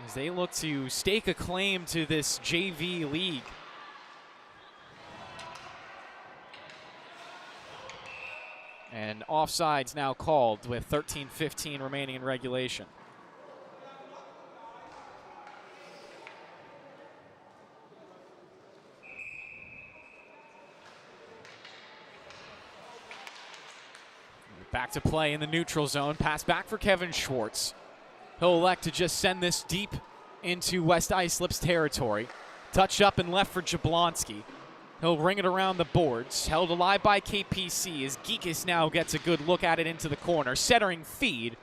as they look to stake a claim to this JV league. And offsides now called with 13:15 remaining in regulation. Back to play in the neutral zone. Pass back for Kevin Schwartz. He'll elect to just send this deep into West Islip's territory. Touch up and left for Jablonski. He'll ring it around the boards. Held alive by KPC as Geekus now gets a good look at it into the corner. Centering feed.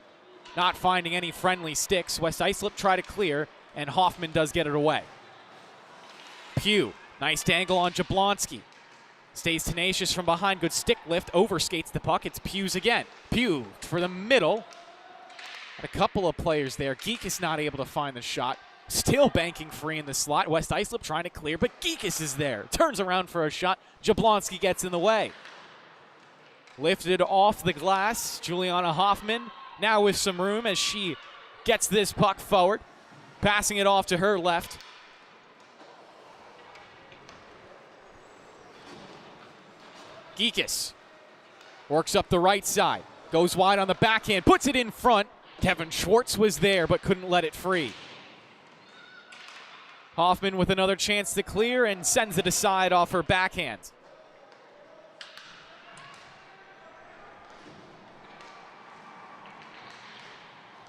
Not finding any friendly sticks. West Islip try to clear, and Hoffman does get it away. Pugh, nice dangle on Jablonski. Stays tenacious from behind. Good stick lift. Overskates the puck. It's Pugh's again. Pugh for the middle. Had a couple of players there. Geekus not able to find the shot. Still banking free in the slot. West Islip trying to clear, but Geekus is there. Turns around for a shot. Jablonski gets in the way. Lifted off the glass. Juliana Hoffman now with some room as she gets this puck forward. Passing it off to her left. Geekus works up the right side. Goes wide on the backhand. Puts it in front. Kevin Schwartz was there but couldn't let it free. Hoffman with another chance to clear and sends it aside off her backhand.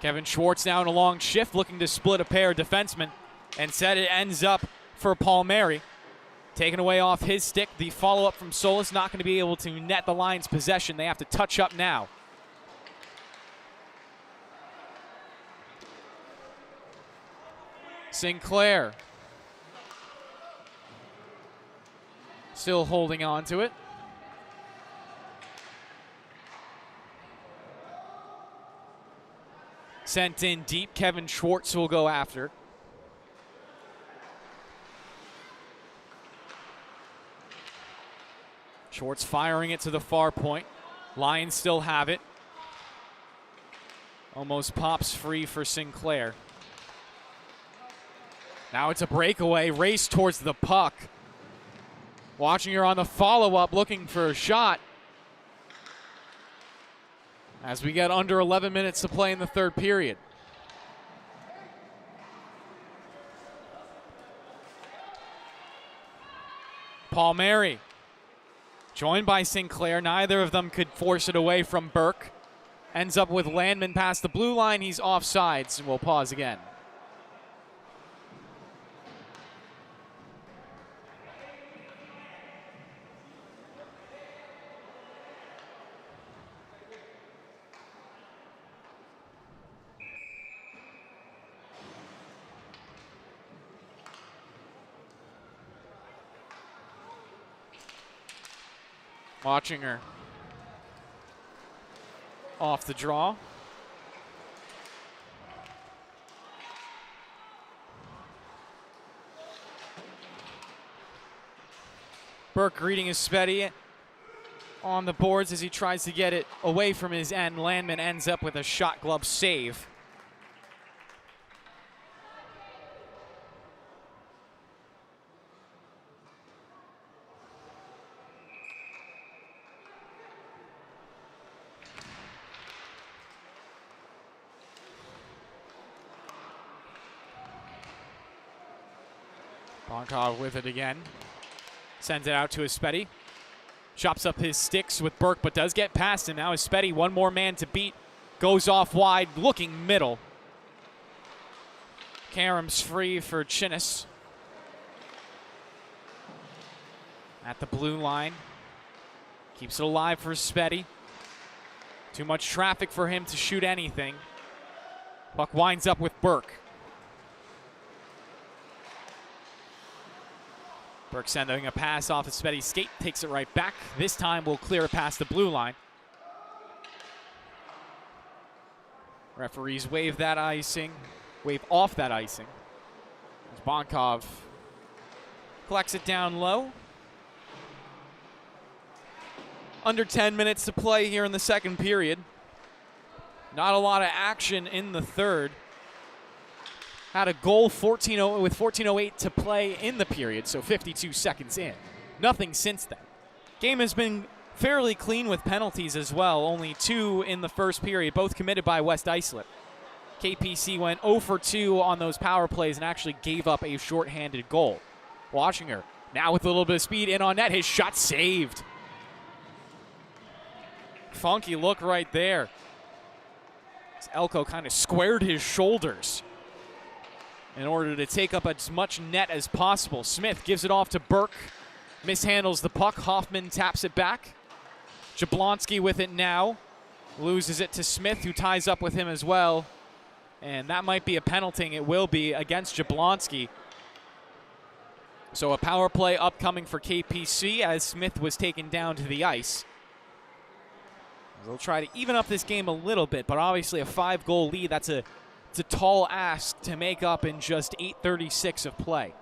Kevin Schwartz now in a long shift, looking to split a pair of defensemen. And said it ends up for Palmieri. Taken away off his stick. The follow-up from Solis not going to be able to net the Lions' possession. They have to touch up now. Sinclair still holding on to it. Sent in deep. Kevin Schwartz will go after. Schwartz firing it to the far point. Lions still have it. Almost pops free for Sinclair. Now it's a breakaway, race towards the puck. Watching her on the follow-up, looking for a shot. As we get under 11 minutes to play in the third period. Palmieri joined by Sinclair. Neither of them could force it away from Burke. Ends up with Landman past the blue line. He's offsides, and we'll pause again. Watching her off the draw. Burke greeting his Spetty on the boards as he tries to get it away from his end. Landman ends up with a shot glove save. Bonkov with it again. Sends it out to Espedi. Chops up his sticks with Burke, but does get past him. Now Espedi, one more man to beat. Goes off wide, looking middle. Karam's free for Chinnis. At the blue line. Keeps it alive for Espedi. Too much traffic for him to shoot anything. Puck winds up with Burke. Burke sending a pass off of Spetty's skate, takes it right back. This time will clear it past the blue line. Referees wave that icing, wave off that icing. As Bonkov collects it down low. Under 10 minutes to play here in the second period. Not a lot of action in the third. Had a goal with 14:08 to play in the period, so 52 seconds in. Nothing since then. Game has been fairly clean with penalties as well, only 2 in the first period, both committed by West Islip. KPC went 0 for 2 on those power plays and actually gave up a shorthanded goal. Washinger, now with a little bit of speed in on net, his shot saved. Funky look right there. As Elko kind of squared his shoulders in order to take up as much net as possible. Smith gives it off to Burke. Mishandles the puck. Hoffman taps it back. Jablonski with it now. Loses it to Smith, who ties up with him as well. And that might be a penalty. It will be against Jablonski. So a power play upcoming for KPC as Smith was taken down to the ice. They'll try to even up this game a little bit, but obviously a 5-goal lead, it's a tall ask to make up in just 8:36 of play.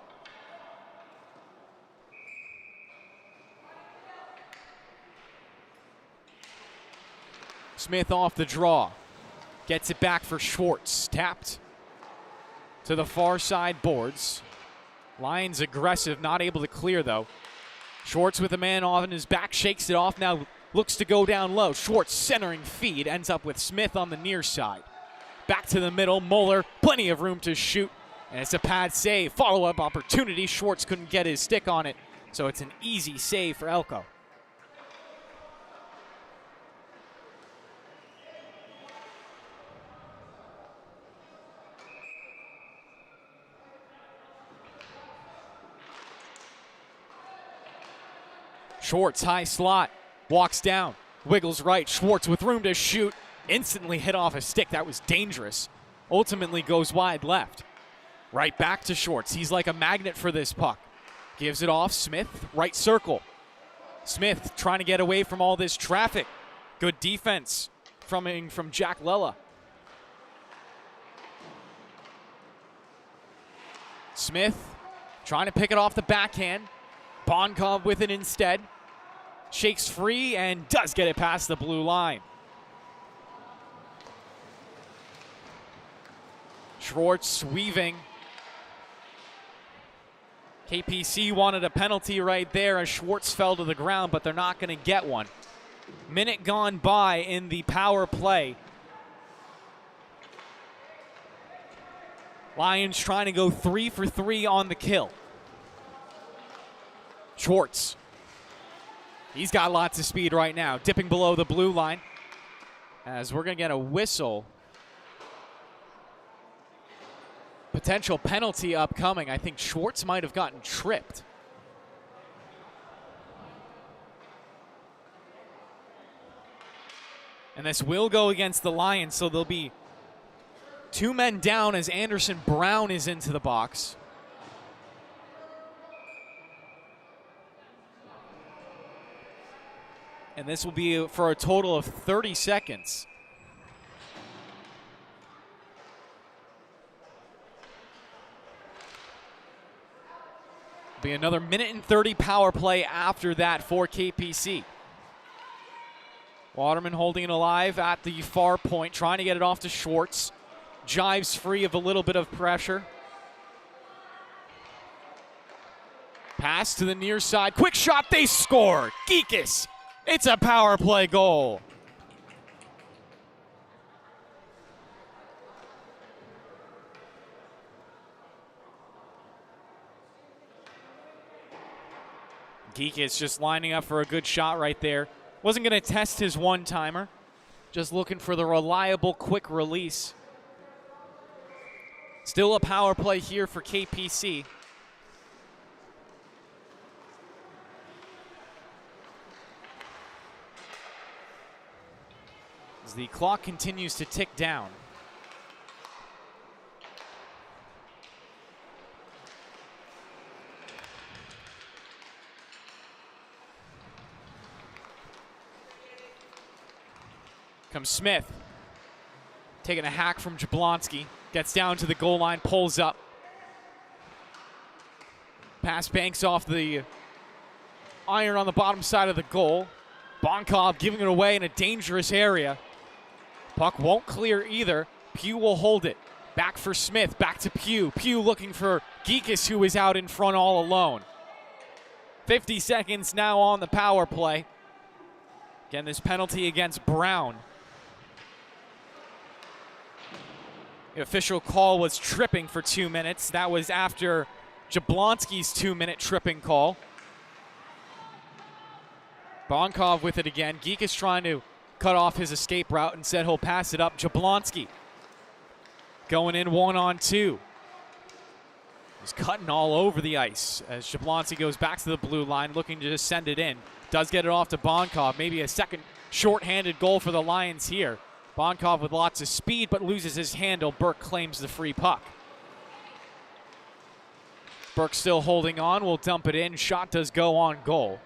Smith off the draw. Gets it back for Schwartz. Tapped to the far side boards. Lions aggressive, not able to clear though. Schwartz with a man on his back, shakes it off, now looks to go down low. Schwartz centering feed, ends up with Smith on the near side. Back to the middle, Mueller, plenty of room to shoot, and it's a pad save. Follow-up opportunity, Schwartz couldn't get his stick on it, so it's an easy save for Elko. Schwartz, high slot, walks down, wiggles right, Schwartz with room to shoot, instantly hit off a stick. That was dangerous. Ultimately goes wide left. Right back to Schwartz. He's like a magnet for this puck. Gives it off, Smith, right circle. Smith trying to get away from all this traffic. Good defense from Jack Lella. Smith trying to pick it off the backhand. Bonkov with it instead. Shakes free and does get it past the blue line. Schwartz weaving. KPC wanted a penalty right there as Schwartz fell to the ground, but they're not going to get one. Minute gone by in the power play. Lions trying to go 3 for 3 on the kill. Schwartz. He's got lots of speed right now, dipping below the blue line. as we're going to get a whistle. Potential penalty upcoming. I think Schwartz might have gotten tripped. And this will go against the Lions, so there'll be 2 men down as Anderson Brown is into the box. And this will be for a total of 30 seconds. Be another 1:30 power play after that for KPC. Waterman holding it alive at the far point, trying to get it off to Schwartz. Jives free of a little bit of pressure. Pass to the near side. Quick shot, they score. Geekus. It's a power play goal. Geekus just lining up for a good shot right there. Wasn't going to test his one-timer. Just looking for the reliable, quick release. Still a power play here for KPC. As the clock continues to tick down. Comes Smith, taking a hack from Jablonski, gets down to the goal line, pulls up. Pass banks off the iron on the bottom side of the goal. Bonkov giving it away in a dangerous area. Puck won't clear either. Pugh will hold it. Back for Smith, back to Pugh. Pugh looking for Geekus, who is out in front all alone. 50 seconds now on the power play. Again, this penalty against Brown. The official call was tripping for 2 minutes. That was after Jablonski's 2-minute tripping call. Bonkov with it again. Geek is trying to cut off his escape route and said he'll pass it up. Jablonski going in 1-on-2. He's cutting all over the ice as Jablonski goes back to the blue line looking to just send it in. Does get it off to Bonkov. Maybe a second shorthanded goal for the Lions here. Bonkov with lots of speed but loses his handle. Burke claims the free puck. Burke still holding on, will dump it in. Shot does go on goal.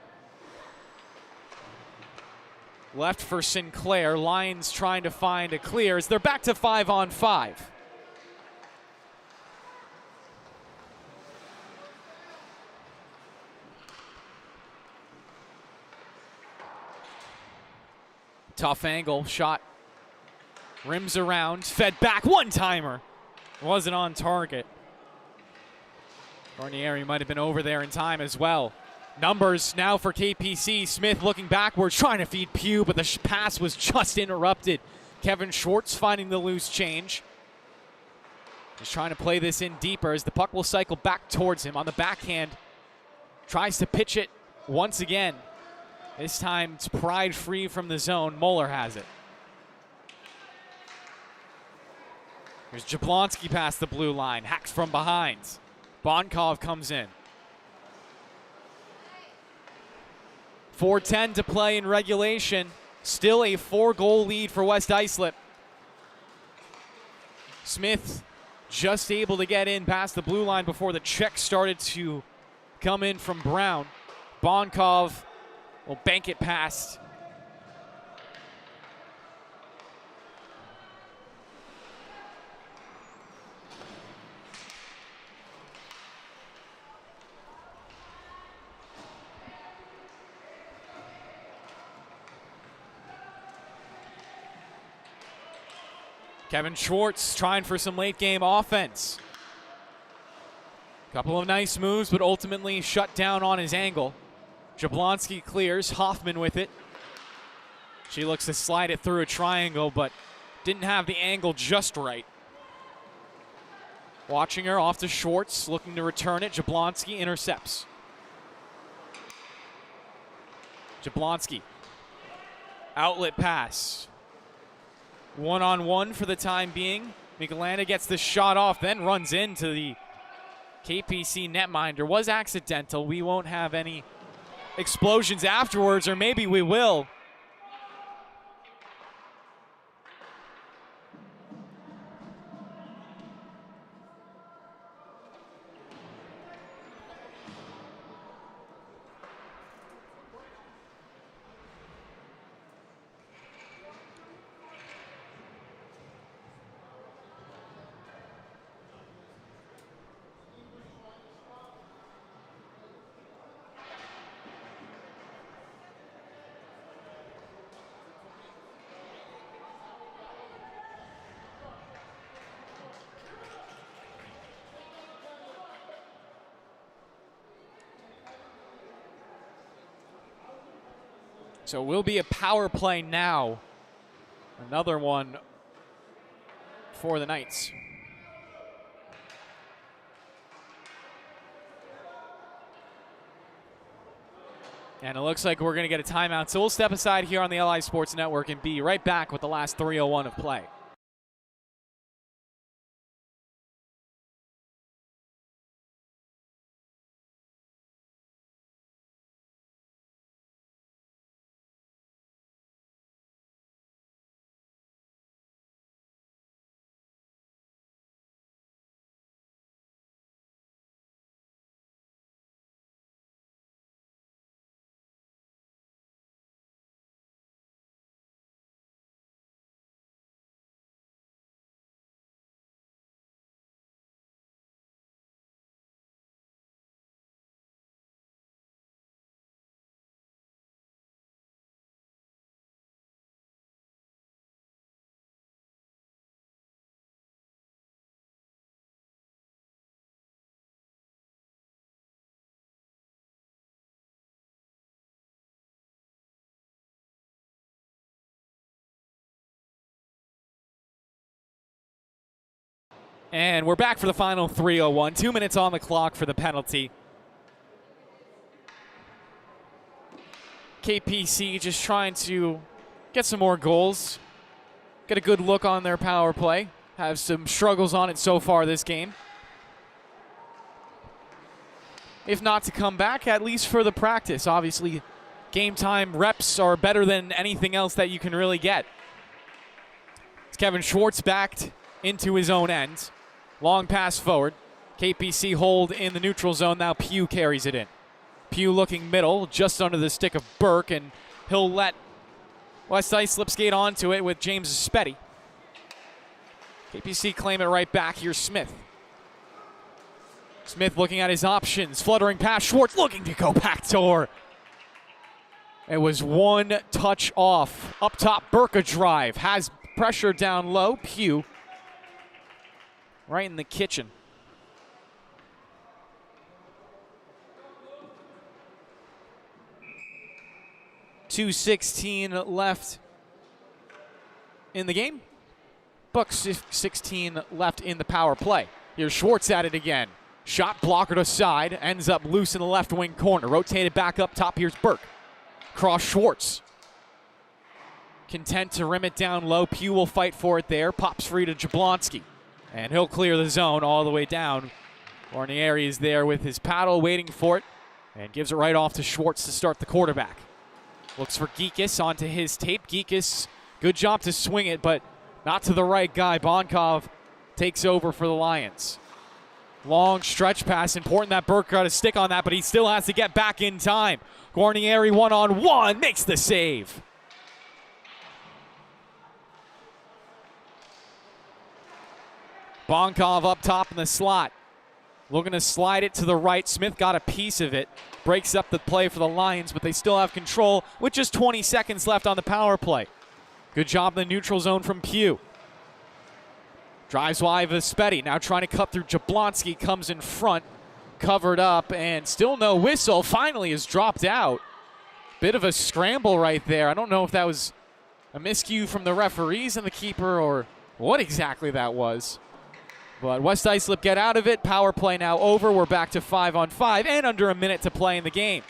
Left for Sinclair. Lions trying to find a clear as they're back to 5-on-5. Tough angle, shot rims around, fed back, one-timer. Wasn't on target. Garnieri might have been over there in time as well. Numbers now for KPC. Smith looking backwards, trying to feed Pugh, but the pass was just interrupted. Kevin Schwartz finding the loose change. He's trying to play this in deeper as the puck will cycle back towards him on the backhand. Tries to pitch it once again. This time it's pried free from the zone. Mueller has it. Here's Jablonski past the blue line. Hacks from behind. Bonkov comes in. 4:10 to play in regulation. Still a 4-goal lead for West Islip. Smith just able to get in past the blue line before the check started to come in from Brown. Bonkov will bank it past. Kevin Schwartz trying for some late game offense. Couple of nice moves, but ultimately shut down on his angle. Jablonski clears, Hoffman with it. She looks to slide it through a triangle, but didn't have the angle just right. Watching her off to Schwartz, looking to return it. Jablonski intercepts. Jablonski. Outlet pass. 1-on-1 for the time being. Michelanda gets the shot off, then runs into the KPC netminder. Was accidental. We won't have any explosions afterwards, or maybe we will. So it will be a power play now. Another one for the Knights. And it looks like we're going to get a timeout. So we'll step aside here on the LI Sports Network and be right back with the last 3:01 of play. And we're back for the final 3:01. 2 minutes on the clock for the penalty. KPC just trying to get some more goals. Get a good look on their power play. Have some struggles on it so far this game. If not to come back, at least for the practice. Obviously, game time reps are better than anything else that you can really get. It's Kevin Schwartz backed into his own end. Long pass forward. KPC hold in the neutral zone. Now Pugh carries it in. Pugh looking middle, just under the stick of Burke, and he'll let West Islip skate onto it with James Spetty. KPC claim it right back. Here's Smith. Smith looking at his options. Fluttering pass. Schwartz looking to go backdoor. It was one touch off. Up top, Burke a drive. Has pressure down low. Pugh right in the kitchen. .2:16 left in the game. Bucks 16 left in the power play. Here's Schwartz at it again. Shot blockered aside. Ends up loose in the left wing corner. Rotated back up top. Here's Burke. Cross Schwartz. Content to rim it down low. Pugh will fight for it there. Pops free to Jablonski. And he'll clear the zone all the way down. Guarnieri is there with his paddle waiting for it. And gives it right off to Schwartz to start the quarterback. Looks for Geekus onto his tape. Geekus, good job to swing it, but not to the right guy. Bonkov takes over for the Lions. Long stretch pass. Important that Burke got a stick on that, but he still has to get back in time. Guarnieri one-on-one makes the save. Bonkov up top in the slot. Looking to slide it to the right. Smith got a piece of it. Breaks up the play for the Lions, but they still have control with just 20 seconds left on the power play. Good job in the neutral zone from Pugh. Drives wide with Spetty. Now trying to cut through Jablonski. Comes in front. Covered up, and still no whistle. Finally is dropped out. Bit of a scramble right there. I don't know if that was a miscue from the referees and the keeper or what exactly that was. But West Islip get out of it. Power play now over. We're back to 5-on-5 and under a minute to play in the game.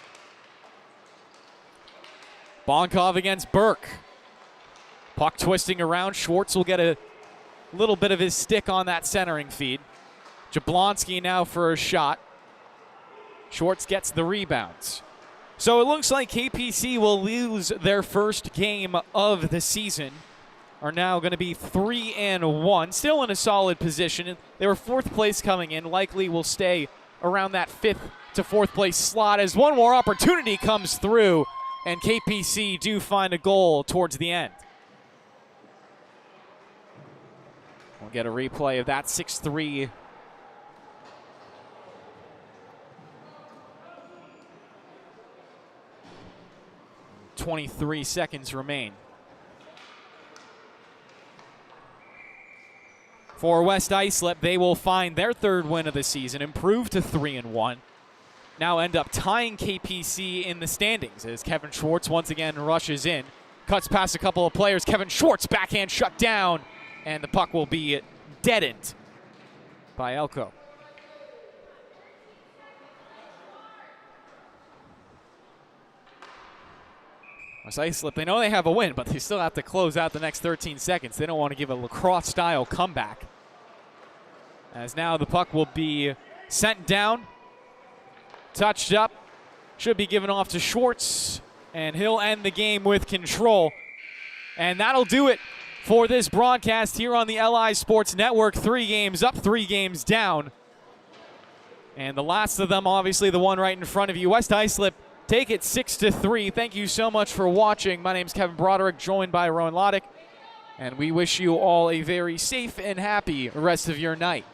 Bonkov against Burke. Puck twisting around. Schwartz will get a little bit of his stick on that centering feed. Jablonski now for a shot. Schwartz gets the rebounds. So it looks like KPC will lose their first game of the season. Are now going to be 3-1. Still in a solid position. They were 4th place coming in. Likely will stay around that 5th to 4th place slot as one more opportunity comes through. And KPC do find a goal towards the end. We'll get a replay of that 6-3 23 seconds remain. For West Islip, they will find their 3rd win of the season, improve to 3-1. Now end up tying KPC in the standings as Kevin Schwartz once again rushes in. Cuts past a couple of players. Kevin Schwartz backhand shut down, and the puck will be deadened by Elko. West Islip, they know they have a win, but they still have to close out the next 13 seconds. They don't want to give a lacrosse-style comeback. As now the puck will be sent down, touched up, should be given off to Schwartz, and he'll end the game with control. And that'll do it for this broadcast here on the LI Sports Network. 3 games up, 3 games down. And the last of them, obviously the one right in front of you, West Islip take it 6-3. Thank you so much for watching. My name's Kevin Broderick, joined by Rowan Loddick, and we wish you all a very safe and happy rest of your night.